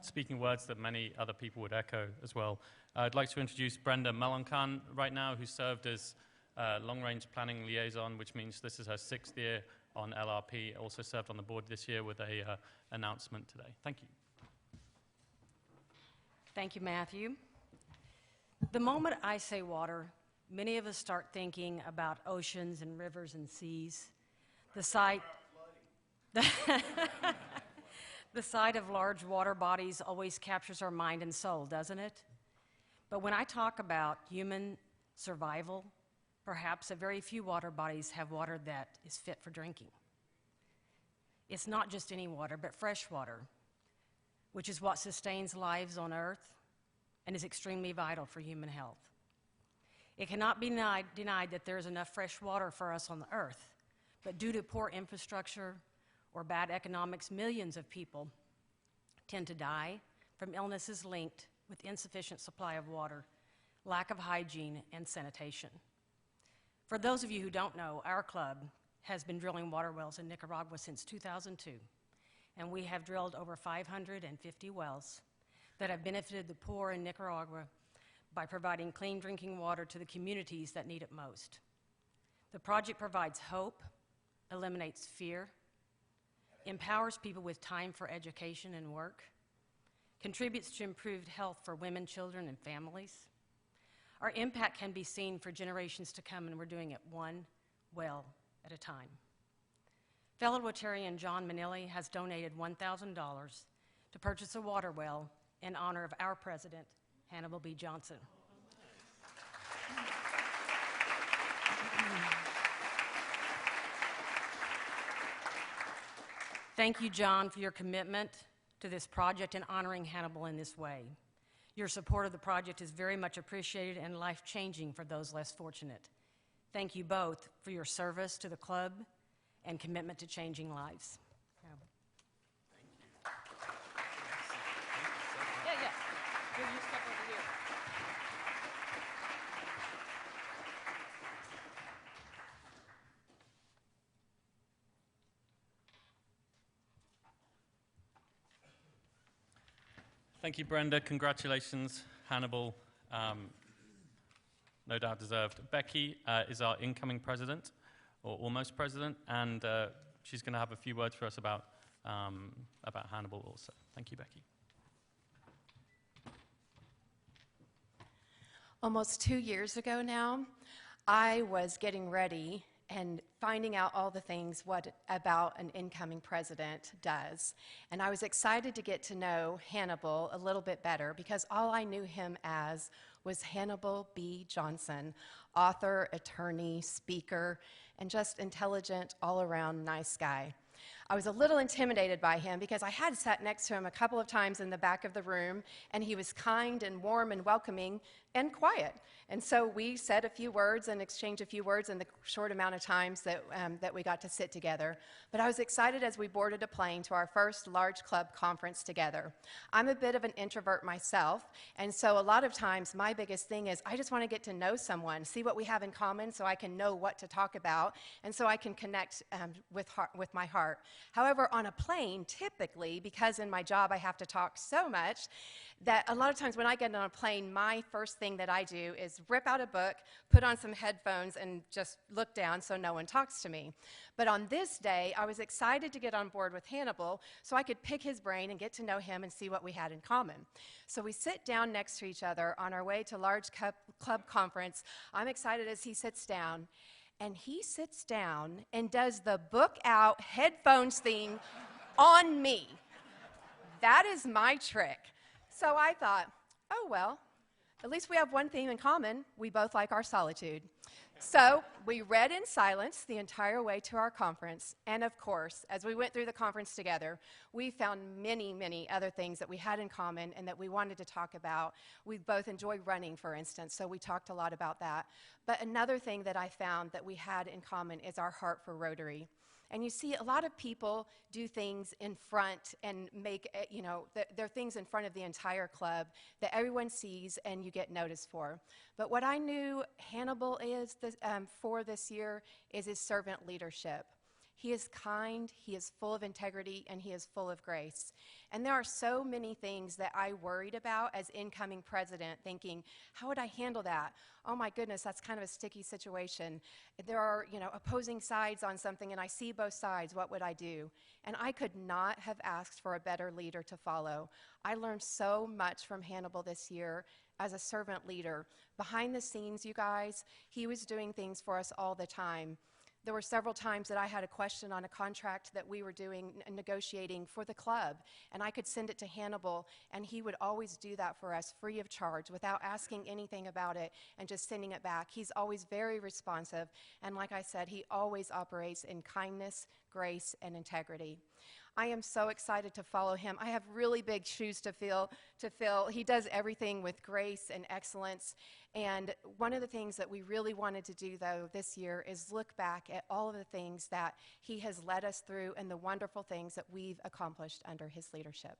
L: Speaking words that many other people would echo as well. I'd like to introduce Brenda Melancon right now, who served as long-range planning liaison, which means this is her 6th year on LRP. Also served on the board this year with a announcement today. Thank you.
O: Thank you, Matthew. The moment I say water, many of us start thinking about oceans and rivers and seas. The sight of large water bodies always captures our mind and soul, doesn't it? But when I talk about human survival, perhaps a very few water bodies have water that is fit for drinking. It's not just any water, but fresh water, which is what sustains lives on Earth and is extremely vital for human health. It cannot be denied that there is enough fresh water for us on the Earth, but due to poor infrastructure or bad economics, millions of people tend to die from illnesses linked with insufficient supply of water, lack of hygiene, and sanitation. For those of you who don't know, our club has been drilling water wells in Nicaragua since 2002, and we have drilled over 550 wells that have benefited the poor in Nicaragua by providing clean drinking water to the communities that need it most. The project provides hope, eliminates fear, empowers people with time for education and work, contributes to improved health for women, children, and families. Our impact can be seen for generations to come, and we're doing it one well at a time. Fellow Rotarian John Manilli has donated $1,000 to purchase a water well in honor of our president, Hannibal B. Johnson. Thank you, John, for your commitment to this project and honoring Hannibal in this way. Your support of the project is very much appreciated and life-changing for those less fortunate. Thank you both for your service to the club and commitment to changing lives. Here, you step over here.
L: Thank you, Brenda. Congratulations, Hannibal. No doubt deserved. Becky is our incoming president, or almost president, and she's going to have a few words for us about Hannibal also. Thank you, Becky.
P: Almost 2 years ago now, I was getting ready and finding out all the things about an incoming president does. And I was excited to get to know Hannibal a little bit better because all I knew him as was Hannibal B. Johnson, author, attorney, speaker, and just intelligent, all-around nice guy. I was a little intimidated by him because I had sat next to him a couple of times in the back of the room, and he was kind and warm and welcoming and quiet. And so we said a few words and exchanged a few words in the short amount of times that we got to sit together. But I was excited as we boarded a plane to our first large club conference together. I'm a bit of an introvert myself, and so a lot of times my biggest thing is I just want to get to know someone, see what we have in common so I can know what to talk about, and so I can connect with my heart. However, on a plane, typically, because in my job I have to talk so much, that a lot of times when I get on a plane, my first thing that I do is rip out a book, put on some headphones, and just look down so no one talks to me. But on this day, I was excited to get on board with Hannibal so I could pick his brain and get to know him and see what we had in common. So we sit down next to each other on our way to large club conference. I'm excited as he sits down. And he sits down and does the book out headphones thing on me. That is my trick. So I thought, oh, well, at least we have one theme in common. We both like our solitude. So we read in silence the entire way to our conference. And of course, as we went through the conference together, we found many, many other things that we had in common and that we wanted to talk about. We both enjoy running, for instance, so we talked a lot about that. But another thing that I found that we had in common is our heart for Rotary. And you see, a lot of people do things in front and make, they're things in front of the entire club that everyone sees and you get noticed for. But what I knew Hannibal is for this year is his servant leadership. He is kind, he is full of integrity, and he is full of grace. And there are so many things that I worried about as incoming president, thinking, how would I handle that? Oh my goodness, that's kind of a sticky situation. There are, opposing sides on something, and I see both sides. What would I do? And I could not have asked for a better leader to follow. I learned so much from Hannibal this year as a servant leader. Behind the scenes, you guys, he was doing things for us all the time. There were several times that I had a question on a contract that we were doing, negotiating for the club, and I could send it to Hannibal, and he would always do that for us free of charge without asking anything about it and just sending it back. He's always very responsive, and like I said, he always operates in kindness, grace, and integrity. I am so excited to follow him. I have really big shoes to fill. He does everything with grace and excellence. And one of the things that we really wanted to do, though, this year is look back at all of the things that he has led us through and the wonderful things that we've accomplished under his leadership.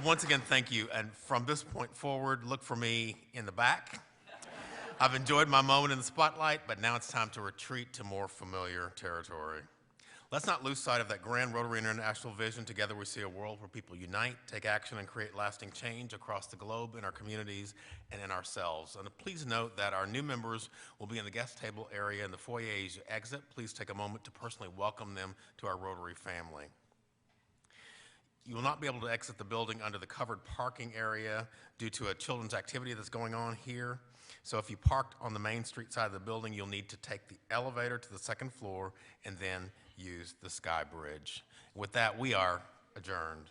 A: Once again, thank you. And from this point forward, look for me in the back. I've enjoyed my moment in the spotlight, but now it's time to retreat to more familiar territory. Let's not lose sight of that grand Rotary International vision. Together we see a world where people unite, take action, and create lasting change across the globe, in our communities, and in ourselves. And please note that our new members will be in the guest table area in the foyer as you exit. Please take a moment to personally welcome them to our Rotary family. You will not be able to exit the building under the covered parking area due to a children's activity that's going on here. So if you parked on the Main Street side of the building, you'll need to take the elevator to the second floor and then use the Sky Bridge. With that, we are adjourned.